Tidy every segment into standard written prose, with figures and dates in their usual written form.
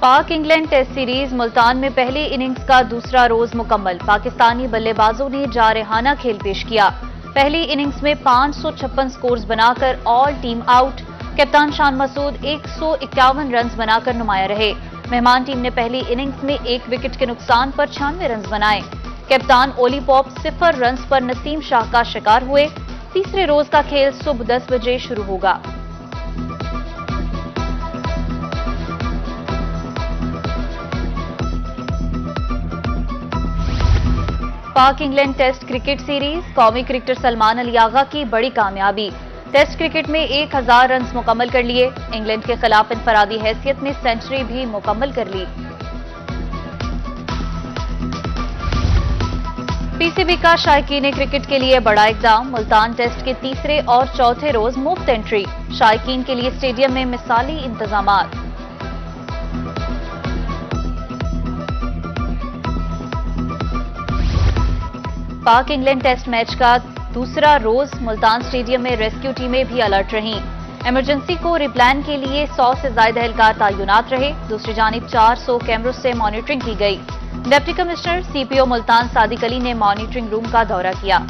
पाक England test series Multan में पहली इनिंग्स का दूसरा रोज मुकम्मल। पाकिस्तानी बल्लेबाजों ने जारहाना खेल पेश किया। पहली इनिंग्स में 556 स्कोर्स बनाकर ऑल टीम आउट। कप्तान शान मसूद 151 रन बनाकर नुमाया रहे। मेहमान टीम ने पहली इनिंग्स में 1 विकेट के नुकसान पर 96 रन बनाए। कप्तान ओली पॉप 0 रन पर नसीम शाह का शिकार हुए। तीसरे रोज का खेल सुबह 10 बजे शुरू होगा। पाक इंग्लैंड टेस्ट क्रिकेट सीरीज कौमी क्रिकेटर सलमान अली आगा की बड़ी कामयाबी। टेस्ट क्रिकेट में 1000 रन मुकम्मल कर लिए। इंग्लैंड के खिलाफ इनफरादी हैसियत में सेंचुरी भी मुकम्मल कर ली। पीसीबी का शायकीन क्रिकेट के लिए बड़ा इकदाम। मुल्तान टेस्ट के तीसरे और चौथे रोज मुफ्त एंट्री। शायकीन के लिए स्टेडियम में मिसाली इंतजामात। पाक इंग्लैंड टेस्ट मैच का दूसरा रोज मुल्तान स्टेडियम में रेस्क्यू टीमें भी अलर्ट रहीं। इमरजेंसी को रिप्लान के लिए 100 से ज्यादा एहलकार तैनात रहे। दूसरी जानिब 400 कैमरों से मॉनिटरिंग की गई। Deputy commissioner CPO Multan Sadiq Ali ने मॉनिटरिंग रूम का दौरा किया।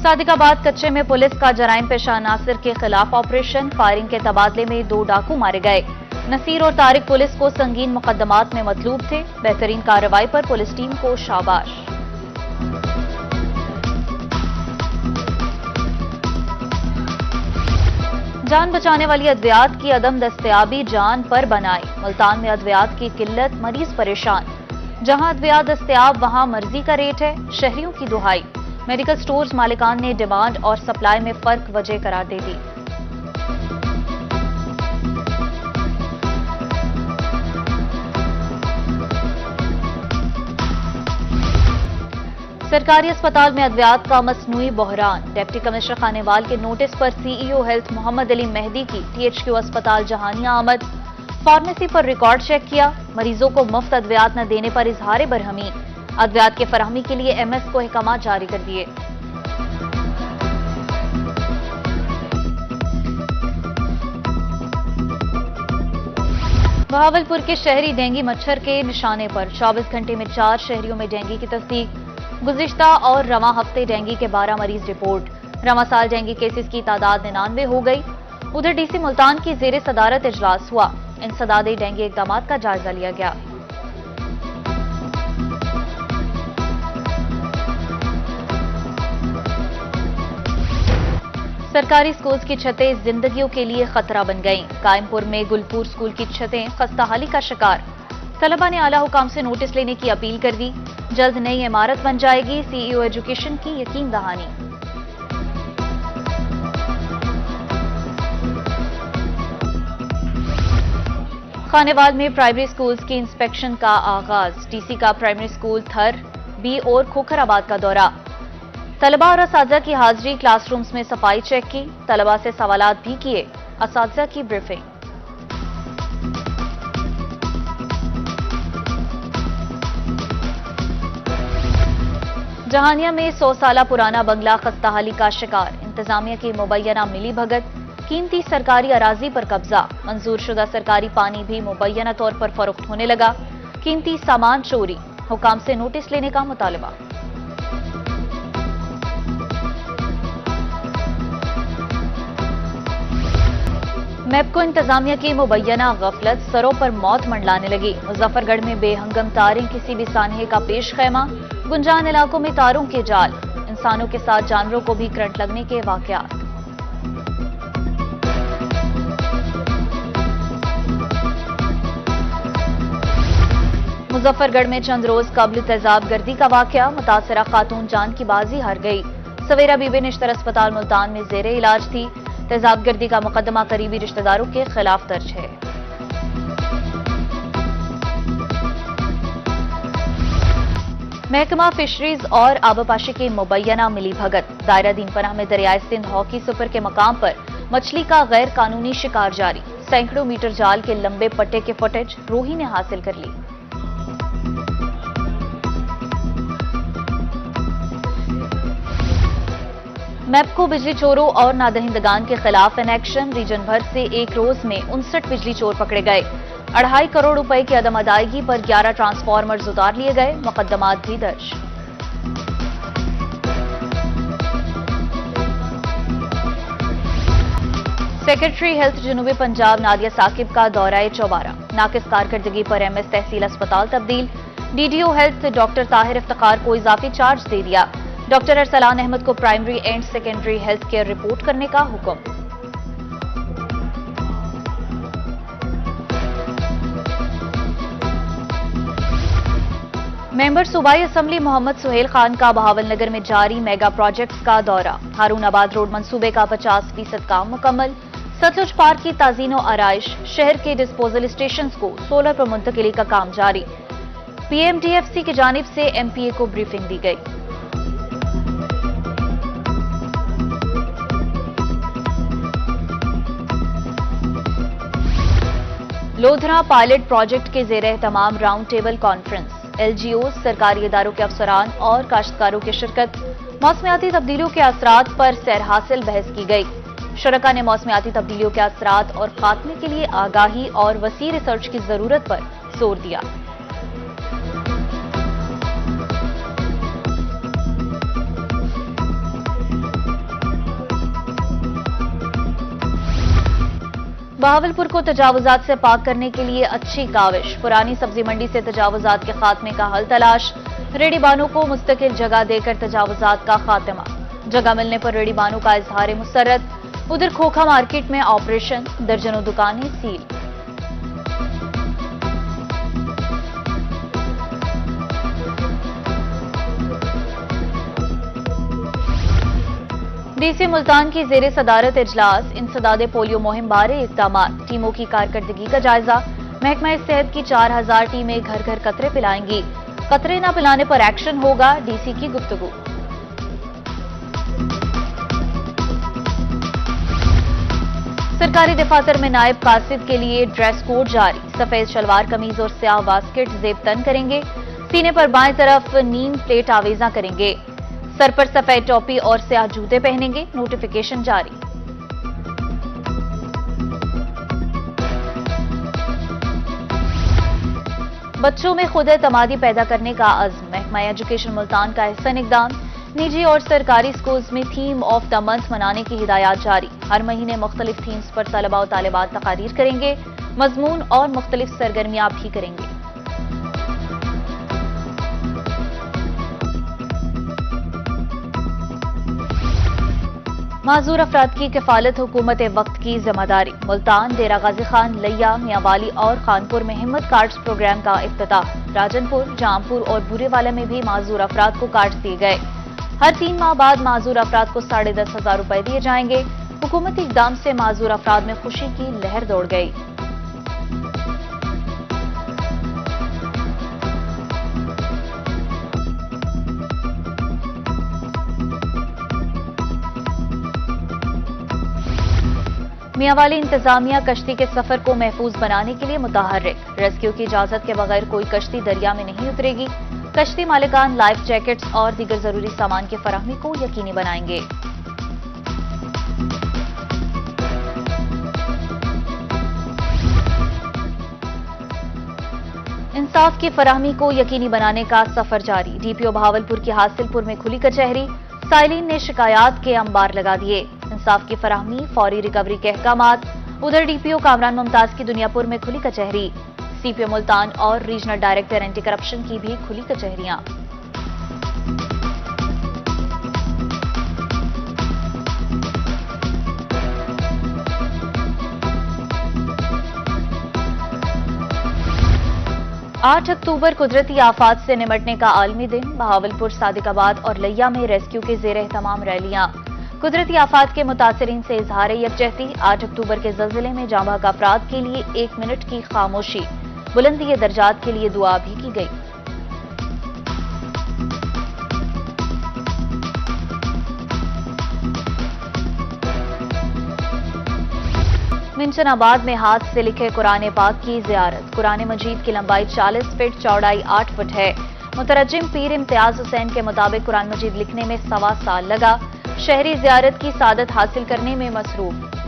सादिकाबाद कच्चे में पुलिस का जराइम पेशा नासिर के खिलाफ ऑपरेशन। फायरिंग के तबादले में 2 डाकू मारे गए। नसीर और तारिक पुलिस को संगीन मुकदमात में मतलूब थे। बेहतरीन कार्रवाई पर पुलिस टीम को शाबाश। जान बचाने वाली अद्वियात की अदम दस्तयाबी जान पर बनाई। मुल्तान में अद्वियात की किल्लत, मरीज परेशान। जहां अद्वियात दस्तयाब वहां मर्जी का रेट है, शहरियों की दुहाई। मेडिकल स्टोर्स मालिकान ने डिमांड और सप्लाई में फर्क वजह करार दे दी। सरकारी अस्पताल में अद्वियात का मसनूई बहरान। डिप्टी कमिश्नर खानेवाल के नोटिस पर सीईओ हेल्थ मोहम्मद अली मेहदी की टीएचक्यू अस्पताल जहानिया आमद। फार्मेसी पर रिकॉर्ड चेक किया। मरीजों को मुफ्त अद्वियात न देने पर इजहार बरहमी। अद्वियात के फराहमी के लिए एमएस को अहकामात जारी कर दिए। बहावलपुर के शहरी डेंगू मच्छर के निशाने पर। 24 घंटे में 4 शहरियों में डेंगू की तस्दीक। गुज़िश्ता और रवां हफ्ते डेंगू के 12 मरीज रिपोर्ट। रवां साल डेंगू केसेस की तादाद 99 हो गई। उधर डीसी मुल्तान की जेर सदारत इजलास हुआ। इंसदादे डेंगू इकदामात का जायजा लिया गया। सरकारी स्कूल्स की छतें जिंदगियों के लिए खतरा बन गईं। कायमपुर में गुलपुर स्कूल की छतें खस्ताहाली का शिकार। तलबा ने आला हुकाम से नोटिस लेने की अपील कर दी। जल्द नई इमारत बन जाएगी। सीईओ एजुकेशन की यकीन दहानी। खानेवाल में प्राइमरी स्कूल्स की इंस्पेक्शन का आगाज। डीसी का प्राइमरी स्कूल थर बी और खोखराबाद का दौरा। तलबा और असातिज़ा की हाजिरी। क्लासरूम्स में सफाई चेक की। तलबा से सवालात भी किए। असातिज़ा की ब्रीफिंग। जहानिया में 100 साल पुराना बंगला खस्ताहाली का शिकार। इंतजामिया की मुबैना मिली भगत। कीमती सरकारी अराजी पर कब्जा। मंजूरशुदा सरकारी पानी भी मुबैना तौर पर फरोख्त होने लगा। कीमती सामान चोरी। हुकाम से नोटिस लेने का मुतालबा। मैपको इंतजामिया की मुबैना गफलत सरों पर मौत मंडलाने लगी। मुजफ्फरगढ़ में बेहंगम तारें किसी भी सानहे का पेश खैमा। गुंजान इलाकों में तारों के जाल। इंसानों के साथ जानवरों को भी करंट लगने के वाकयात। मुजफ्फरगढ़ में चंद रोज कबल तेजाब गर्दी का वाकया। मुतासरा खातून जान की बाजी हार गई। सवेरा बीबी निश्तर अस्पताल मुल्तान में जेरे इलाज थी। तेजाब गर्दी का मुकदमा करीबी रिश्तेदारों के खिलाफ दर्ज है। महकमा फिशरीज और आबपाशी की मुबैना मिली भगत। दायरा दीन पनाह में दरियाए सिंध हॉकी सुपर के मकाम पर मछली का गैर कानूनी शिकार जारी। सैकड़ों मीटर जाल के लंबे पट्टे के फुटेज रोही ने हासिल कर ली। मैपको बिजली चोरों और नादहिंदगान के खिलाफ इन एक्शन। रीजन भर से एक रोज में 59 बिजली चोर पकड़े गए। 2.5 करोड़ रुपए की अदम अदायगी पर 11 ट्रांसफार्मर्स उतार लिए गए। मुकदमात भी दर्ज। सेक्रेटरी हेल्थ जनूबी पंजाब नादिया साकिब का दौरा चौबारा। नाकिस कारकर्दगी पर एमएस तहसील अस्पताल तब्दील। DDO health doctor Tahir Iftikhar को इजाफी चार्ज दे दिया। डॉक्टर अरसलान अहमद को primary and secondary health care report करने का हुक्म। मेंबर सूबाई असम्बली मोहम्मद सुहेल खान का बहावलनगर में जारी मेगा प्रोजेक्ट्स का दौरा। हारून-आबाद रोड मंसूबे का 50% काम मुकम्मल। सतलुज पार्क की ताजीनो आराइश। शहर के डिस्पोजल स्टेशन को सोलर पर मुंतकिली का काम जारी। पीएमडीएफसी की जानिब से एमपीए को ब्रीफिंग दी गई। लोधरा पायलट प्रोजेक्ट के जेर तमाम राउंड टेबल कॉन्फ्रेंस। एलजीओ, सरकारी इदारों के अफसरान और काश्तकारों की शिरकत। मौसमियाती तब्दीलियों के असरात पर सैर हासिल बहस की गई। शुरका ने मौसमियाती तब्दीलियों के असरात और खात्मे के लिए आगाही और वसी रिसर्च की जरूरत पर जोर दिया। बहावलपुर को तजावुजात से पाक करने के लिए अच्छी काविश। पुरानी सब्जी मंडी से तजावुजात के खात्मे का हल तलाश। रेडीबानों को मुस्तकिल जगह देकर तजावुजात का खात्मा। जगह मिलने पर रेडीबानों का इजहार मुसर्रत। उधर खोखा मार्केट में ऑपरेशन। दर्जनों दुकानें सील। डीसी मुल्तान की जेर सदारत इजलास। इंसदादे पोलियो मुहिम बारे इक़दामात। टीमों की कारकर्दगी का जायजा। महकमा सेहत की 4000 टीमें घर घर कतरे पिलाएंगी। कतरे न पिलाने पर एक्शन होगा, डीसी की गुफ्तगू। सरकारी दफातर में नायब कासिद के लिए ड्रेस कोड जारी। सफेद शलवार कमीज और स्याह बास्केट जेब तन करेंगे। सीने पर बाएं तरफ नीम प्लेट आवेजा करेंगे। सर पर सफेद टोपी और स्याह जूते पहनेंगे। नोटिफिकेशन जारी। बच्चों में खुद एतमादी पैदा करने का अज़्म। महकमा एजुकेशन मुल्तान का अहसन इक़दाम। निजी और सरकारी स्कूल्स में थीम ऑफ द मंथ मनाने की हिदायत जारी। हर महीने मुख्तलिफ थीम्स पर तलबा और तालिबात तकारीर करेंगे। मजमून और मुख्तलिफ सरगर्मियां भी करेंगे। माजूर अफराद की किफालत हुकूमत वक्त की जिम्मेदारी। मुल्तान, देरा गाजी खान, लिया, मियांवाली और खानपुर में हिम्मत कार्ड्स प्रोग्राम का इफ्तिताह। राजनपुर, जामपुर और बुरेवाला में भी माजूर अफराद को कार्ड्स दिए गए। हर 3 माह बाद माजूर अफराद को 10,500 रुपए दिए जाएंगे। हुकूमती इक़दाम से माजूर अफराद में खुशी की लहर दौड़ गई। मियांवाली इंतजामिया कश्ती के सफर को महफूज बनाने के लिए मुतहर्रिक। रेस्क्यू की इजाजत के बगैर कोई कश्ती दरिया में नहीं उतरेगी। कश्ती मालिकान लाइफ जैकेट्स और दीगर जरूरी सामान की फराहमी को यकीनी बनाएंगे। इंसाफ की फराहमी को यकीनी बनाने का सफर जारी। डीपीओ बहावलपुर की हासिलपुर में खुली कचहरी। साइलिन ने शिकायत के अंबार लगा दिए। इंसाफ की फराहमी, फौरी रिकवरी के अहकामात। उधर डीपीओ कामरान मुमताज की दुनियापुर में खुली कचहरी। सीपीओ मुल्तान और रीजनल डायरेक्टर एंटी करप्शन की भी खुली कचहरियां। आठ अक्टूबर कुदरती आफात से निमटने का आलमी दिन। बहावलपुर, सादिकाबाद और लिया में रेस्क्यू के जेर तमाम रैलियां। कुदरती आफात के मुतासिरीन से इजहार यकजहती। 8 अक्टूबर के ज़लज़ले में जाँ बहक अफराद के लिए 1 मिनट की खामोशी। बुलंदी दर्जात के लिए दुआ भी की गई। मिंचनाबाद में हाथ से लिखे कुरान पाक की ज़ियारत। कुरान मजीद की लंबाई 40 फीट, चौड़ाई 8 फुट है। मुतरज्जिम पीर इम्तियाज हुसैन के मुताबिक कुरान मजीद लिखने में 1.25 साल लगा। शहरी ज़ियारत की सादत हासिल करने में मसरूफ।